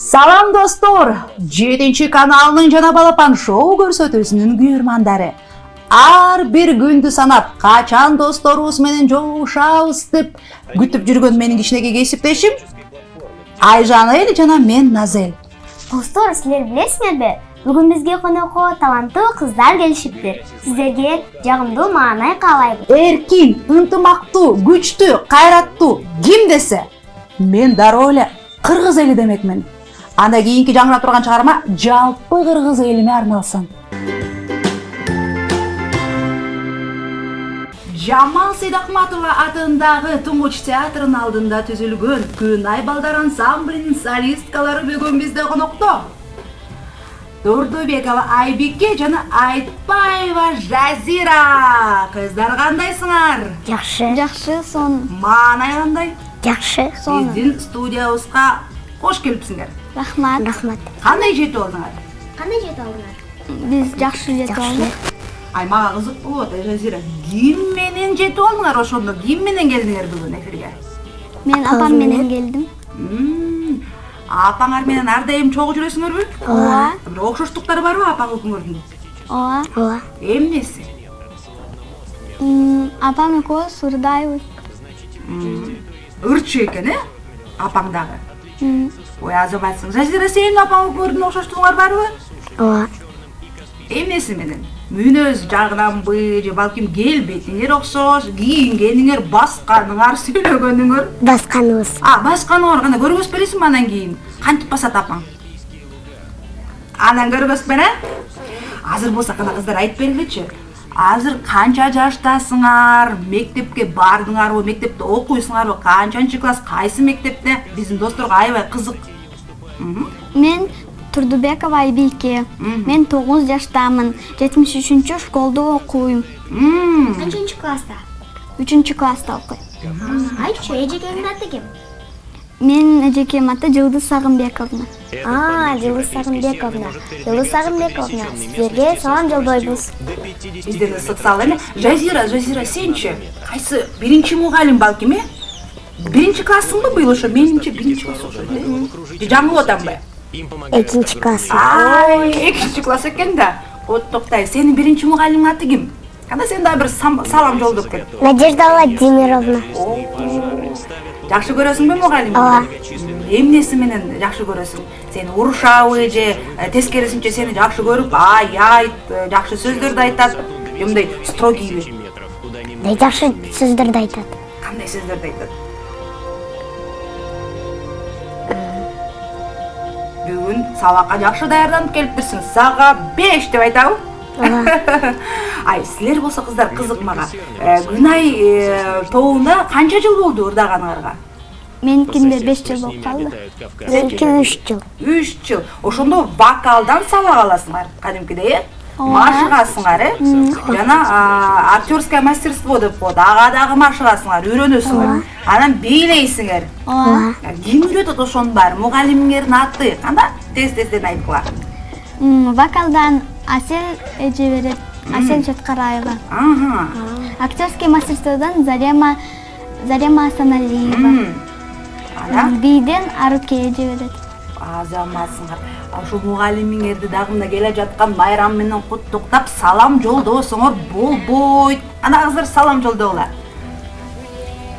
Салам достор! 7-каналының Жана Балапан шоу көрсөтүүсүнүн күйөрмандары. Ар бир күндү санап, качан досторубуз менен жолугушабыз деп күтүп жүргөн менин кичинекей кесиптешим Айжанель жана мен Назель. Достор, силер билесиңерби? Бүгүн бизге конокко таланттуу кыздар келишиптир. Сиздерге жагымдуу маанай каалайбыз. Эркин, ынтымактуу, күчтүү, кайраттуу ким десе, мен дароо эле кыргыз эли демекмин. Анда кийинки жаңырап турган чыгарма жалпы кыргыз элине арналсын. Жамал Сейдахматова атындагы Туңгуч театрынын алдында түзүлгөн Күнай балдар ансамблинин солисткалары бүгүн бизде конокто. Турдубекова Айбике жана Айтпаева Жазира. Кыздар кандайсыңар? Жакшы, сон. Маанай кандай? Жакшы, сон. Биздин студиябызга кош келипсиңер. Рахмат. Кандай жетип алдыңар? Биз жакшы жетип алдык. Ай, мага кызык болот, Жазира. Ким менен жетип алдыңар ошондо? Ким менен келдиңер бүгүн эфирге? Мен апам менен келдим. Апаңар менен ар дайым чогуу жүрөсүңөрбү? Ооба. Бир окшоштуктары барбы апаң экөөңөрдүн? Ооба. Эмнеси? Апам экөөбүз ырдайбыз. Ырчы экен, апаң дагы. Ой, азаматсың. Жазира, сенин апаң экөөңөрдүн окшоштугуңар барбы? Ооба. Эмнеси менен? Мүнөз жагынанбы, же балким келбетиңер окшош, кийингениңер, басканыңар, сүйлөгөнүңөр? Басканыбыз. Басканыңар кандай көргөзүп бересиңби андан кийин? Кантип басат апаң? Анан көргөзүп бер, Азыр болсо кана кыздар айтып бергилечи. Азыр канча жаштасыңар? Мектепке бардыңарбы? Мектепте окуйсуңарбы? Канчанчы класс? Кайсы мектепте? Биздин досторго аябай кызык. Мен Турдубекова Айбике. Мен 9 жаштамын. 73-чү школда окуйм. Канчынчы класста? 3-чү класста окуйм. Айтчы, эжекеңдин аты ким? Мен эжекем аты Жылдыз Сагынбековна. Жылдыз Сагынбековна. Жылдыз Сагынбековна, сиздерге салам жолдойбуз. Бизден ысык сал эми. Жазира, сенчи? Кайсы биринчи мугалим балким, Биринчи классыңбы быйыл ошо? Менимче биринчи класс ошо. Жаңылып атамбы? Экинчи класс. Экинчи класс экен да. Вот токтай, сенин биринчи мугалимиң аты ким? Кандай сен дагы бир салам жолдоп кел. Надежда Владимировна. Жакшы көрөсүңбү мугалимиңди? Ооба. Эмнеси менен жакшы көрөсүң? Сени урушабы же тескерисинче сени жакшы көрүп, айт, жакшы сөздөрдү айтат, же мындай строгийби? Жакшы сөздөрдү айтат. Кандай сөздөрдү айтат? Бүгүн сабакка жакшы даярданып келиптирсиң. Сага 5 деп айтабы? Ай, силер болсо кыздар кызык мага. Күнай тобунда канча жыл болду ырдаганыңарга? Меникинде 5 жыл болуп калды. Меники 3 жыл. 3 жыл. Ошондо вокалдан сабак аласыңар, кадимкидей, машыгасыңар, жана актерское мастерство деп коет. Ага дагы машыгасыңар, үйрөнөсүңөр. Анан бийлейсиңер. Ким үйрөтөт ошонун баары? Мугалимиңердин аты кандай? Тез-тезден айткыла. Вокалдан Асел эже берет. Асел Четкараева. Актерский мастерстводон Зарема Асаналиева. Бийден Аруке эже берет. Азаматсыңар. Ошо мугалимиңерди дагы мына келе жаткан майрам менен куттуктап салам жолдосоңор болбойт. Ана кыздар салам жолдогула.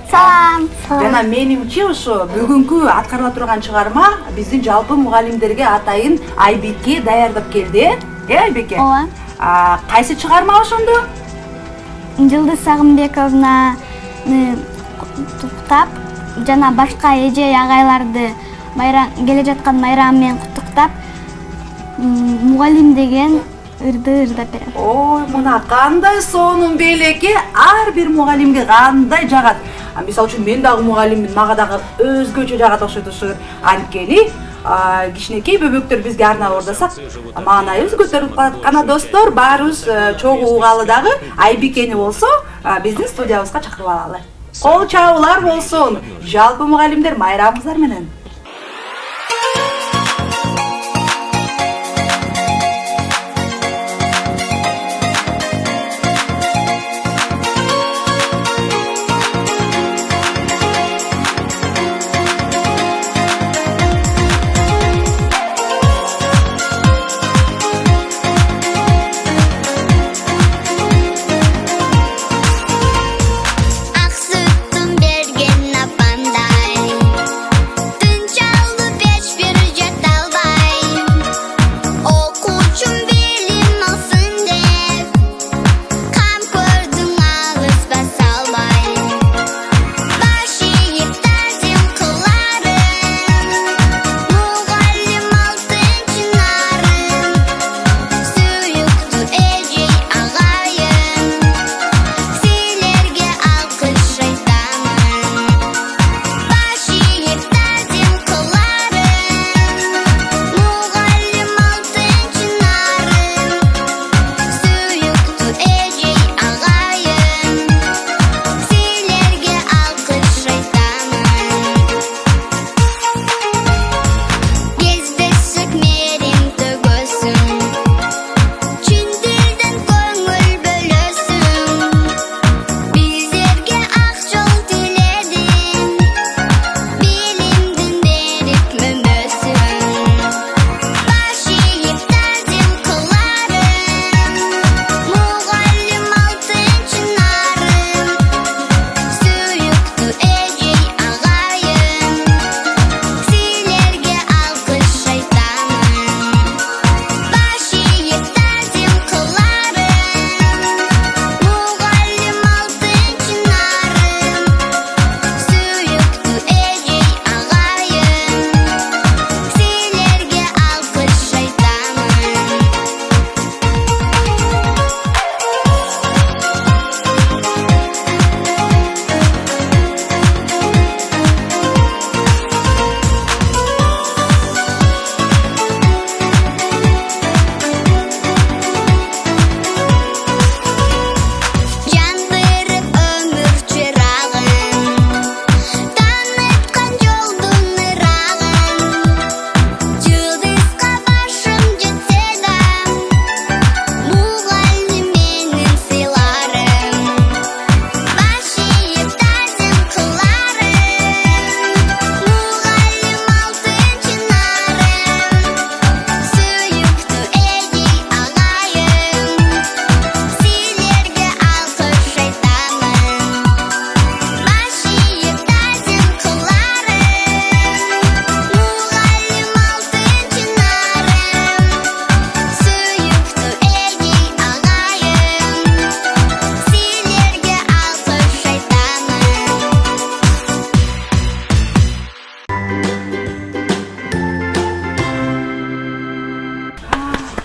Салам. Жана менимче ошо бүгүнкү аткарыла турган чыгарма биздин жалпы мугалимдерге атайын Айбике даярдап келди. Айбике? Ооба. Кайсы чыгарма ошондо? Жылдыз Сагынбековнаны куттуктап жана башка эже агайларды келе жаткан майрам менен куттуктап мугалим деген ырды ырдап берем. Ой, мына кандай сонун белеки, ар бир мугалимге кандай жагат. Мисалы үчүн мен дагы мугалиммин, мага дагы өзгөчө жагат окшойт ошо. Анткени кичинекей бөбөктөр бизге арнап ордосак, маанайыбыз көтөрүлүп калат. Кана достор, баарыбыз чогуу угалы дагы Айбикени болсо биздин студиябызга чакырып алалы. Кол чабуулар болсун. Жалпы мугалимдер майрам кыздар менен.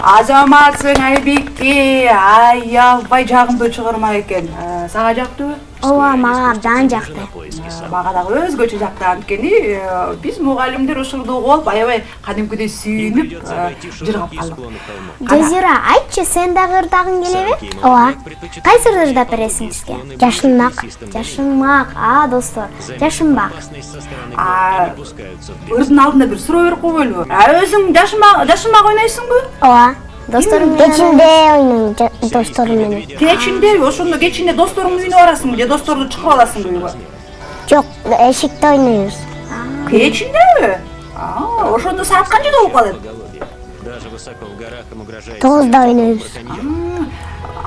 Азаматсың Айбекке, аябай жагымдуу чыгарма экен. Сага жактыбы? ооба мага абдан жакты. Мага дагы өзгөчө жакты. Анткени биз мугалимдер ушурду угуп, аябай кадимкидей сүйүнүп жыргап калдык. Жазира, айтчы, сен дагы ырдагың келеби? Ооба. Кайсы ырды ырдап бересиң бизге? Жашынмак. Жашынмак, достор, жашынбак. Ырдын алдында бир суроо берип койбойлубу? Өзүң жашынмак ойнойсуңбу? Ооба. Досторум менен Кечинде ойнойм досторум менен. Кечинде, ошондо кечинде досторуңдун үйүнө барасыңбы же досторду чыгып аласыңбы үйгө? Жок, эшикте ойнойбуз. Кечиндеби? Ошондо саат канчада болуп калат? Даже высоко в горах им угрожает. 9-да ойнойбуз.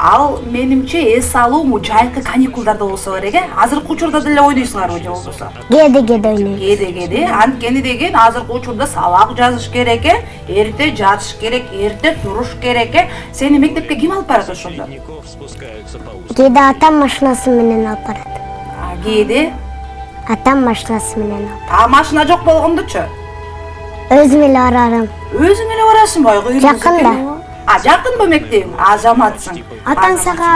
Ал менимче эс алуу жайкы каникулдарда болсо керек э? Азыркы учурда деле ойнойсуңарбы же болбосо? Кээде ойнойбуз. Кээде, анткени деген азыркы учурда сабак жазыш керек э? Эрте жатыш керек, эрте туруш керек э? Сени мектепке ким алып барат ошондо? Ников спускаются по узким. Кээде атам машинасы менен алып барат. Кээде Атам машинасы менен алып. Машина жок болгондочу? Өзүм эле барарым. Өзүң эле барасыңбы? Жакында. Жакынбы мектебиң? Азаматсың. атаң сага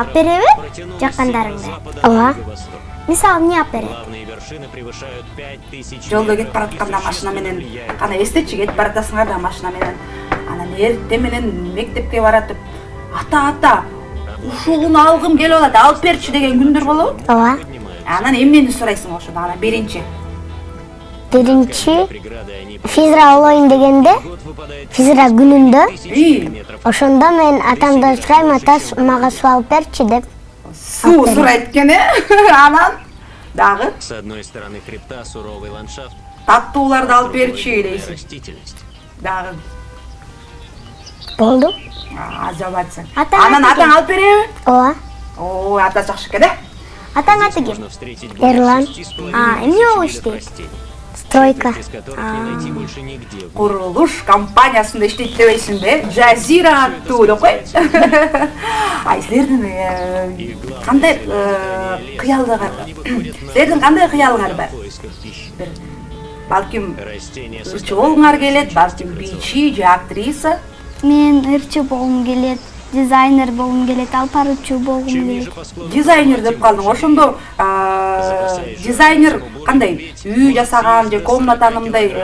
алып береби жаккандарыңды? Ооба. Мисалы эмне алып берет? Главные вершины превышают 5000 Жолдо кетип баратканда машина менен, кана эстечи кетип баратасыңар да машина менен. Анан эрте менен мектепке баратып, ата, ушугуну алгым келип атат, алып берчи деген күндөр болобу? Ооба. Анан эмнени сурайсың ошондо? Анан биринчи. Биринчи преграды, они физра олоюн дегенде, год выпадает физра күнүндө, метров. ошондо мен атамдан сурайм, ата мага суу алып берчи деп. Суу сурайт экен э? Анан дагы С одной стороны хребта суровый ландшафт, таттууларды алып берчи и дейсиң. растительность. Дагы Болду. азабатсың. Атаң Анан аты атаң алып береби? Ооба. Ой, ата жакшы экен э? Атаң аты ким? Можно встретить Эрлан. 6,5 эмне болуп видов иштейт? растений, Стройка. из которых не найти больше нигде. Курулуш компаниясында иштейт дебейсиңби? Жазира аттуу деп кой. Силердин кандай кыялыңар? Силердин кандай кыялыңар бар? В поисках пищи. Бир балким Растения ырчы болгуңар келет, балким бийчи же актриса. Мен ырчы болгум келет, дизайнер болгум келет, алпарычуу болгум келет. по склону Дизайнер деп калдың. Ошондо дизайнер кандай? Үй жасаган же комнатанымдай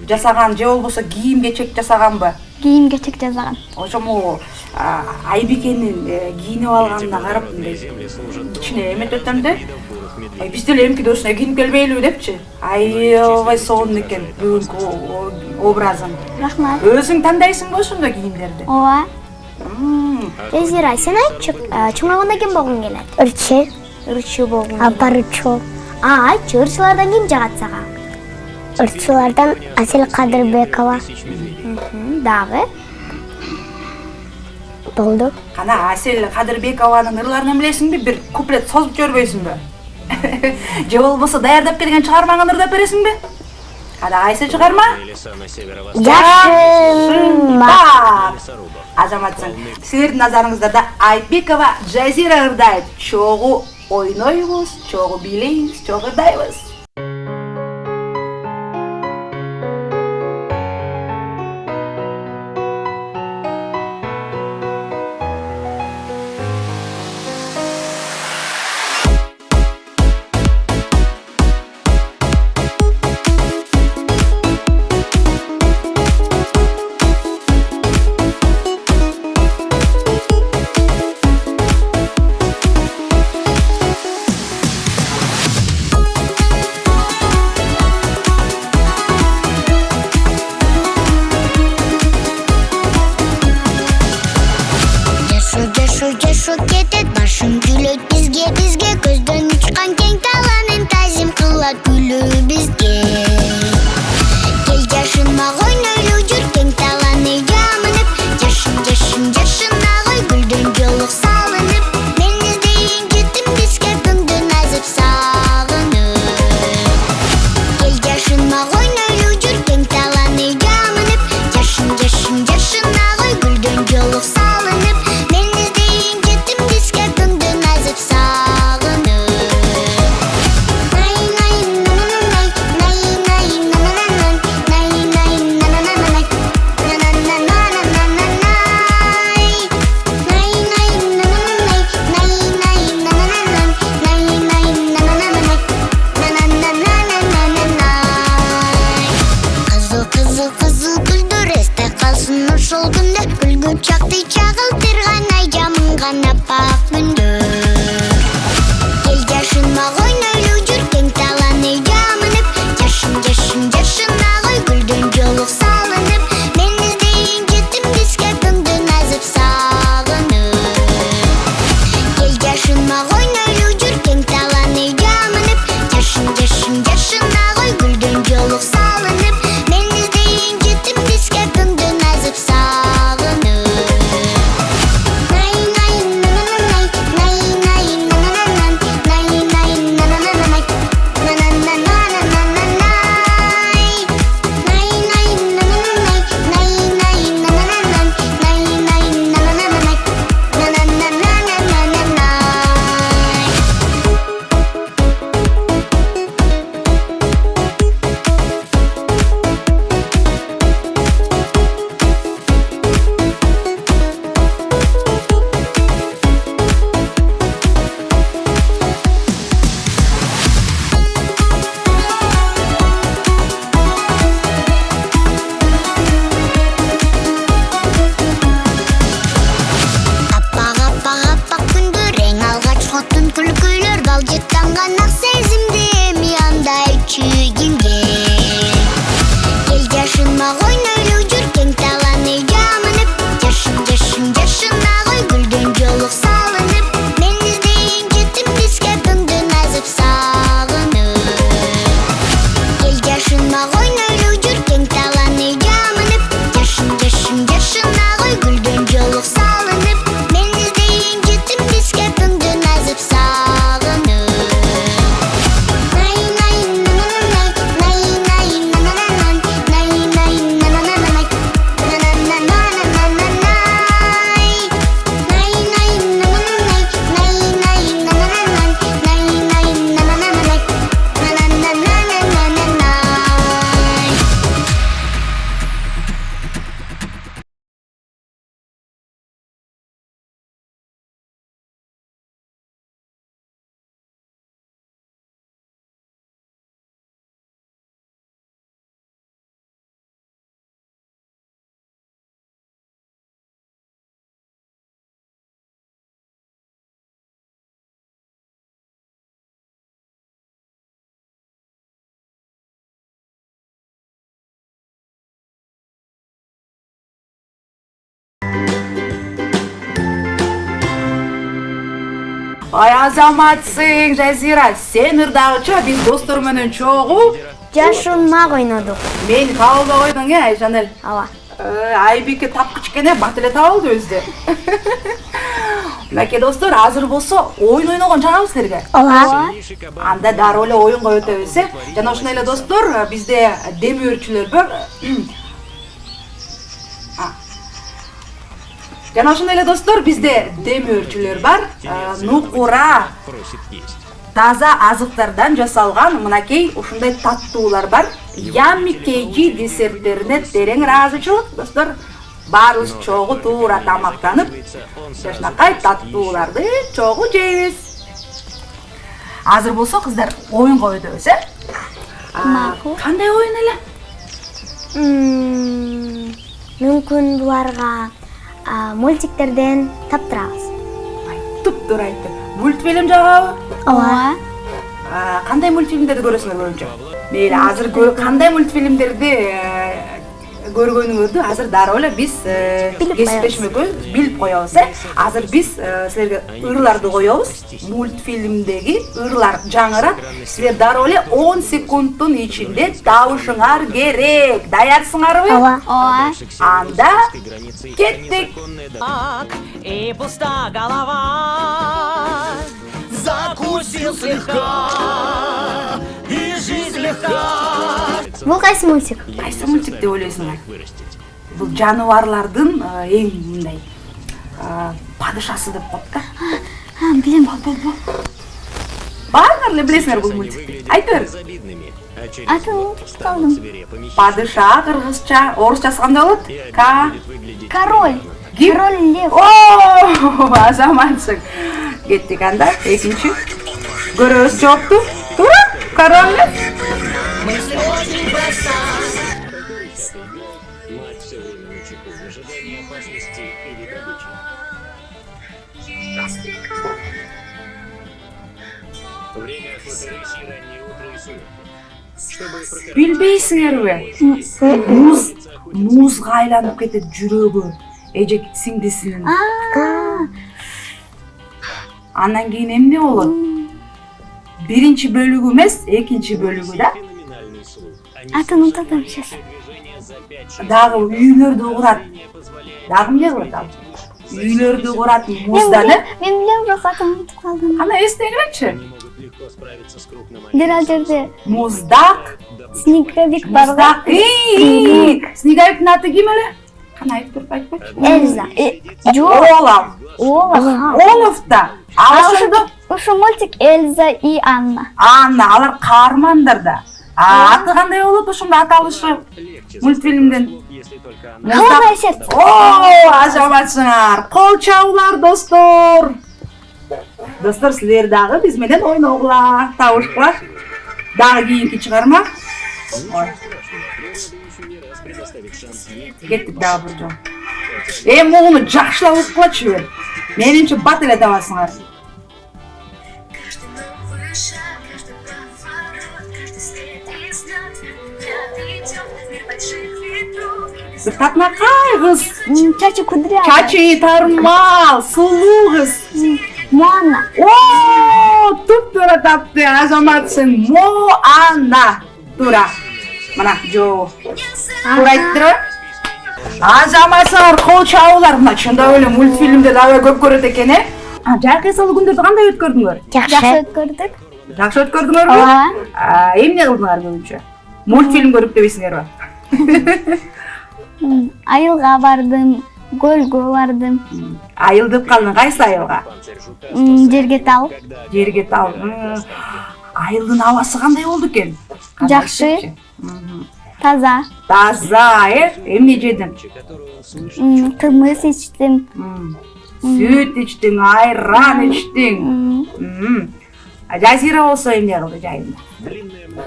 жасаган же болбосо кийим кечек жасаганбы? Кийим кечек жасаган. Ошому Айбикенин кийинип алганына карап мындай ичине эметип өтөм да. Биз деле эмкиде ушундай кийинип келбейлиби депчи. Аябай сонун экен бүгүнкү образың. Рахмат. Өзүң тандайсыңбы ошондой кийимдерди? Ооба. Жазира, сен айтчы, чоңойгондо ким болгуң келет? Ырчы, Ырчы болгуң келет. алпарычуу. Айтчы, ырчылардан ким жагат сага? Ырчылардан Асел Кадырбекова. Дагы? Болду. Кана Асел Кадырбекованын ырларын билесиңби? Бир куплет созуп жибербейсиңби? Же болбосо даярдап келген чыгармаңды ырдап бересиңби? Кана кайсы чыгарма? леса на северо-востоке Жашынмак. лесорубов. Азаматсың. Силердин назарыңыздарда Айбекова Жазира ырдайт. Чогуу ойнойбуз, чогуу бийлейбиз, чогуу ырдайбыз. Кызыл кызыл гүлдөр эсте калсын ошол күндө, күлгү чакты чагылтырган ай жамын гана пак күндөр. Эл жашынма ойнойлуу жүр кең таланы жамынып, жашын жашын жашына кой гүлдөн жолук салынып, мен издейин жетим бизге көңдү назып сагынып. Эл жашынма ойнойлуу жүр кең таланы жамынып, жашын жашын жашына кой гүлдөн жолук салынып, мен издейин жетим бизге көңдү назып сагынып. Балжыттанган ак сезимди эми андай чүйгүнгө. Эл жашынма ойнойлуу жүр кең таланы жамынып, жашын жашын жашына кой гүлдөн жолук салынып, мен издейин жетим бизге көңдү назып сагынып. Эл жашынма ойнойлуу жүр кең таланы жамынып, жашын жашын жашына кой гүлдөн жолук салынып, мен издейин жетим бизге көңдү назып сагынып. Ай азаматсың Жазира, сен ырдагыча биз достор менен чогуу Жашынма ойнодук. мени табылбай койдуң Айжанел. Ооба. Айбике тапкыч экен, бат эле табылды өзү. Мынакей достор, азыр болсо оюн ойногон чагыбыз силерге. Ооба. Сильнейший кабан. Анда дароо эле оюнга өтөбүз. Жана ошондой эле достор, бизде демөөрчүлөр бар. Жана ошондой эле достор, бизде демөөрчүлөр бар. Нукура Просит есть. таза азыктардан жасалган мынакей ушундай таттуулар бар. Ями кейжи десерттерине терең ыраазычылык достор. Баарыбыз чогуу туура тамактанып, жашнакай таттууларды чогуу жейбиз. Азыр болсо кыздар оюнга өтөбүз, Макул. Кандай оюн эле? Мүмкүн буларга мультиктерден таптырабыз. Туптуура айттың. Мультфильм жагабы? Ооба. Кандай мультфильмдерди көрөсүңөр көбүнчө? Мейли, азыр кандай мультфильмдерди көргөнүңөрдү азыр дароо эле биз кесиптешмекөй билип коебуз. Азыр биз силерге ырларды коебуз. Мультфильмдеги ырлар жаңырат. Силер дароо эле 10 секундтун ичинде табышыңар керек. Даярсыңарбы? Ооба. Ооба. Анда кеттик. И пуста голова, закусил слегка, и жизнь легка. Бул кайсы мультик? Кайсы мультик деп ойлойсуңар? Бул жаныбарлардын эң мындай падышасы деп коет да. Билем. Баарыңар эле билесиңер бул мультикти. Айтып бер. Атын калдым. Падыша кыргызча, орусчасы кандай болот? Король. Ким? Король лев. О, азаматсың. Кеттик анда, экинчи. Көрөбүз жоопту. Туура, король лев. Мысль очень проста. 10-й год мать все время на чеку в ожидании опасности или добычи. Время охоты рыси, раннее утро и сумерки. Чтобы прокормить Билбейсиңерби? Музга айланып кетет жүрөгү эжек сиңдисинин. Андан кийин эмне болот? Биринчи бөлүгү эмес, экинчи бөлүгү да. феноменальный слух. Атын унутатам сейчас. Движение за 5 Дагы үйлөрдү курат. Дагы эмне кылат ал? Үйлөрдү курат музданы. Мен билем, бирок атын унутуп калдым. Кана эстегилечи? Они могут легко справиться с крупным Бир ал жерде Муздак, снеговик бар го. муздак. Снеговиктин аты ким эле? Кана айтып туруп айтпачы. Эльза. Жок. Олаф. Олаф. Олаф да. Ал ошондо Ушу мультик Эльза и Анна. Анна, алар каармандар да. Аты кандай болот ошондо аталышы легче мультфильмден? если только она Холодное сердце. О, ажабатсыңар. Кол чабуулар достор. Достор, силер дагы биз менен ойногула, табышкыла. Дагы кийинки чыгарма. Ой, природа еще не раз предоставит шанс ей кеттик дагы бир жол. Муну жакшылап уккылачы бер. Менимче бат эле табасыңар. Каждый новый шаг, каждый поворот, каждый свет и взлет. Взгляд идет в мир больших ветров. Бир татынакай кыз. Чачы кудрявая. Чачы тармал, сулуу кыз. Моана. О, туп-тура тапты, азаматсың. Моана. Тура. Мына, жо. Тура айттырбы? Азаматсыңар, кол чабуулар. Мына чындап эле мультфильмде дагы көп көрөт экен, Жарык эсалуу күндөрдү кандай өткөрдүңөр? Жакшы өткөрдүк. Жакшы өткөрдүңөрбү? Ооба. Эмне кылдыңар көбүнчө? Мультфильм көрүп дебейсиңерби? Айылга бардым, көлгө бардым. Айылдып калдың, кайсы айылга? панцирь жука Жерге тал. Жерге тал. Айылдын абасы кандай болду экен? Жакшы. Таза. Таза, эмне жедиң? которую он слышит. Кымыз ичтим. Süt içtin, ayran içtin. Жазира болсо эмне кылды жайында?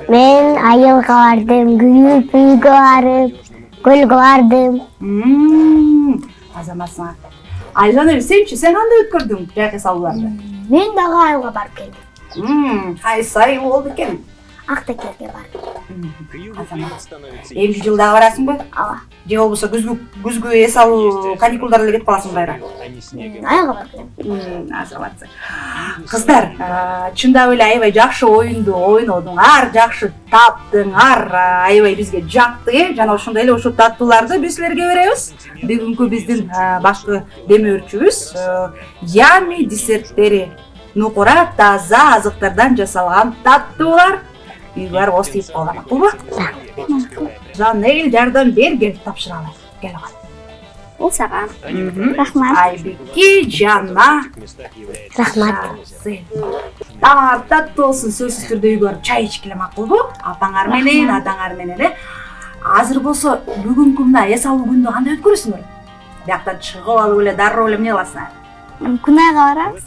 Мен айылга бардым, күнүп үйгө барып, көлгө бардым. Азаматсыңар. Айжан, сенчи, сен кандай өткөрдүң жайкы салууларды? Мен дагы айылга барып келдим. Кайсы айыл болду экен? Актекерге бардым. К югу климат становится Эмки жылда барасыңбы? Ооба. Же болбосо күзгү эс алуу каникулдарда эле кетип каласың кайра? они снегом. Айылга барып келдим. Азаматсың. Кыздар, чындап эле аябай жакшы оюнду ойнодуңар, жакшы таптыңар, аябай бизге жакты, жана ошондой эле ушул таттууларды биз силерге беребиз. Бүгүнкү биздин башкы демөөрчүбүз Ями десерттери. Нукура таза азыктардан жасалган таттуулар. Үйлөр осып калган, макулбу? Жанель, жардам бер, келип тапшыралы. Кел ага. Бул сага. Рахмат. Айбеки, Жана. В местах является Рахмат. Таңар таттуу болсун, сөзсүз түрдө үйгө чай ичкиле, макулбу? Апаңар менен, атаңар менен. Азыр болсо бүгүнкү мына эс алуу күндү кандай өткөрөсүңөр? Бияктан чыгып алып эле дароо эле эмне кыласыңар? Кунайга барабыз.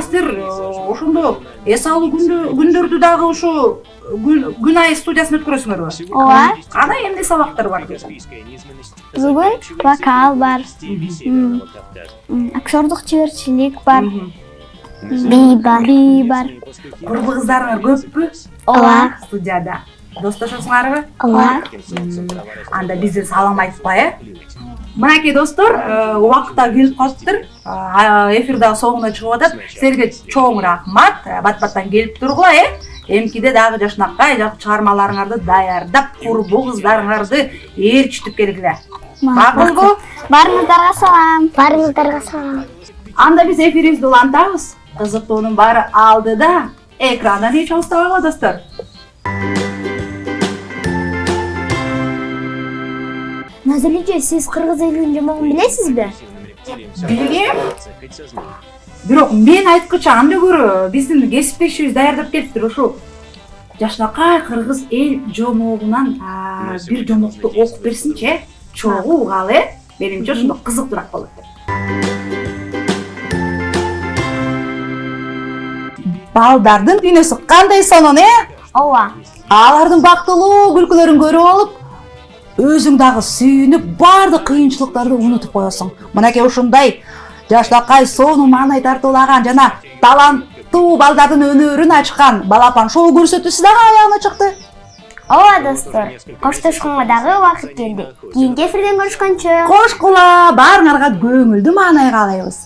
Силер ошондо эс алуу күндөрдү дагы ушу Күнай студиясында өткөрөсүңөрбү? Ооба. Кандай эмне сабактар бар? каспийская низменность. Бүгүн вокал бар. Северного Кавказа. Актердук чеберчилик бар. Би бар. Би бар. Курбу кыздарыңар көппү? Ооба. Студияда. Достошосуңарбы? Ооба. Анда бизден салам айтпай, Мынакей достор, убакытта келип калыптыр. Эфирдагы соңуна чыгып атат. Силерге чоң рахмат. Бат-баттан келип тургула, Эмкиде дагы жашнакай чыгармаларыңарды даярдап, курбу кыздарыңарды ээрчитип келгиле. Макулбу? Баарыңыздарга салам. Барыңыздарга салам. Анда биз эфирибизди улантабыз. Кызыктуунун баары алдыда. Экрандан эч алыстабагыла достор. Назилиже, сиз кыргыз элинин жомогун билесизби? Билем. Бирок мен айткыча анда көрө биздин кесиптешибиз даярдап келиптир. Ушу жашнакай кыргыз эл жомогунан бир жомокту окуп берсинчи, чогуу угалы. Менимче ошондо кызыктуураак болот. Балдардын дүйнөсү кандай сонун, Ооба. Алардын бактылуу күлкүлөрүн көрүп алып, өзүң дагы сүйүнүп баардык кыйынчылыктарды унутуп коесуң. Мынакей ушундай жаштакай сонун маанай тартуулаган жана таланттуу балдардын өнөрүн ачкан балапан шоу көрсөтүүсү дагы аягына чыкты. Ооба достор, коштошконго дагы убакыт келди. Кийинки эфирден көрүшкөнчө. Кош кула, баарыңарга көңүлдүү маанай каалайбыз.